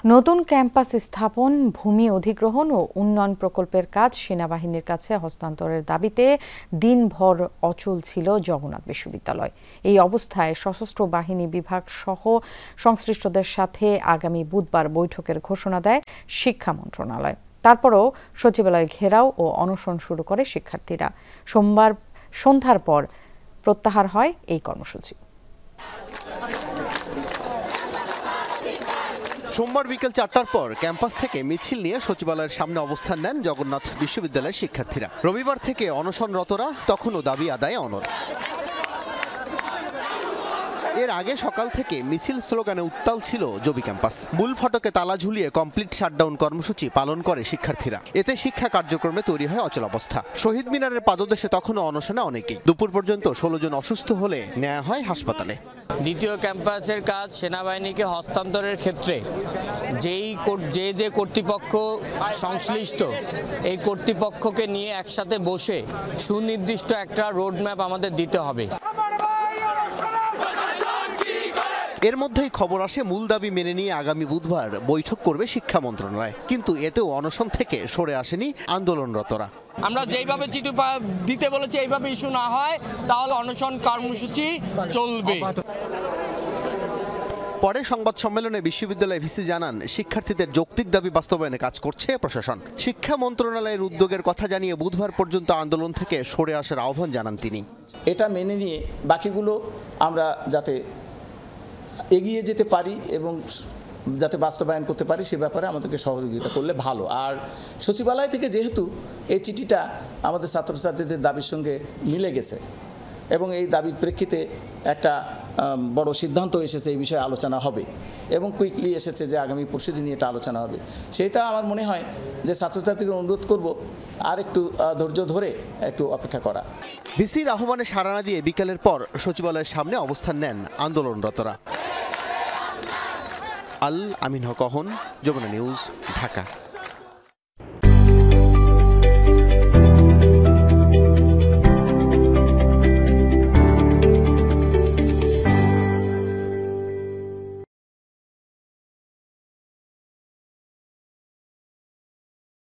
নতুন ক্যাম্পাস স্থাপন, ভূমি অধিগ্রহণ ও উন্নয়ন প্রকল্পের কাজ সেনাবাহিনীর কাছে হস্তান্তরের দাবিতে দিনভর অচল ছিল জগন্নাথ বিশ্ববিদ্যালয়। এই অবস্থায় সশস্ত্র বাহিনী বিভাগ সহ সংশ্লিষ্টদের সাথে আগামী বুধবার বৈঠকের ঘোষণা দেয় শিক্ষা মন্ত্রণালয়। তারপরও সচিবালয় ঘেরাও ও অনশন শুরু করে শিক্ষার্থীরা। সোমবার সন্ধ্যার পর প্রত্যাহার হয় এই কর্মসূচি। সোমবার বিকেল 4টার পর ক্যাম্পাস থেকে মিছিল নিয়ে সচিবালয়ের সামনে অবস্থান নেন জগন্নাথ বিশ্ববিদ্যালয়ের শিক্ষার্থীরা। রবিবার থেকে অনশনরতরা তখনও দাবি আদায়ে অনড়। এর আগে সকাল থেকে মিছিল স্লোগানে উত্তাল ছিল জবি ক্যাম্পাস। মূল ফটকে তালা ঝুলিয়ে কমপ্লিট শাটডাউন কর্মসূচি পালন করে শিক্ষার্থীরা। এতে শিক্ষা কার্যক্রমে তৈরি হয় অচলাবস্থা। শহীদ মিনারের পাদদেশে তখনও অনশনে অনেকেই। দুপুর পর্যন্ত 16 জন অসুস্থ হলে নেওয়া হয় হাসপাতালে। দ্বিতীয় ক্যাম্পাসের কাজ সেনাবাহিনীকে হস্তান্তরের ক্ষেত্রে যে কর্তৃপক্ষ সংশ্লিষ্ট এই কর্তৃপক্ষকে নিয়ে একসাথে বসে সুনির্দিষ্ট একটা রোডম্যাপ আমাদের দিতে হবে। এর মধ্যেই খবর আসে মূল দাবি মেনে নিয়ে আগামী বুধবার বৈঠক করবে শিক্ষা মন্ত্রণালয়। কিন্তু এতেও অনশন থেকে সরে আসেনি আন্দোলনরতরা। আমরা যেইভাবে চিঠি দিতে বলেছি এইভাবে ইস্যু না হয় তাহলে অনশন কর্মসূচি চলবে। পরে সংবাদ সম্মেলনে বিশ্ববিদ্যালয় ভিসি জানান, শিক্ষার্থীদের যৌক্তিক দাবি বাস্তবায়নে কাজ করছে প্রশাসন। শিক্ষা মন্ত্রণালয়ের উদ্যোগের কথা জানিয়ে বুধবার পর্যন্ত আন্দোলন থেকে সরে আসার আহ্বান জানান তিনি। এটা মেনে নিয়ে বাকিগুলো আমরা যাতে এগিয়ে যেতে পারি এবং যাতে বাস্তবায়ন করতে পারি সে ব্যাপারে আমাদেরকে সহযোগিতা করলে ভালো। আর সচিবালয় থেকে যেহেতু এই চিঠিটা আমাদের ছাত্রছাত্রীদের দাবির সঙ্গে মিলে গেছে এবং এই দাবির প্রেক্ষিতে একটা বড় সিদ্ধান্ত এসেছে, এই বিষয়ে আলোচনা হবে এবং কুইকলি এসেছে যে আগামী পরশুদিনই এটা আলোচনা হবে। সেইটা আমার মনে হয় যে ছাত্রছাত্রীকে অনুরোধ করব আর একটু ধৈর্য ধরে একটু অপেক্ষা করা। ভিসির আহ্বানে সাড়া না দিয়ে বিকেলের পর সচিবালয়ের সামনে অবস্থান নেন আন্দোলনরতরা। আল আমিন হক, যমুনা নিউজ, ঢাকা।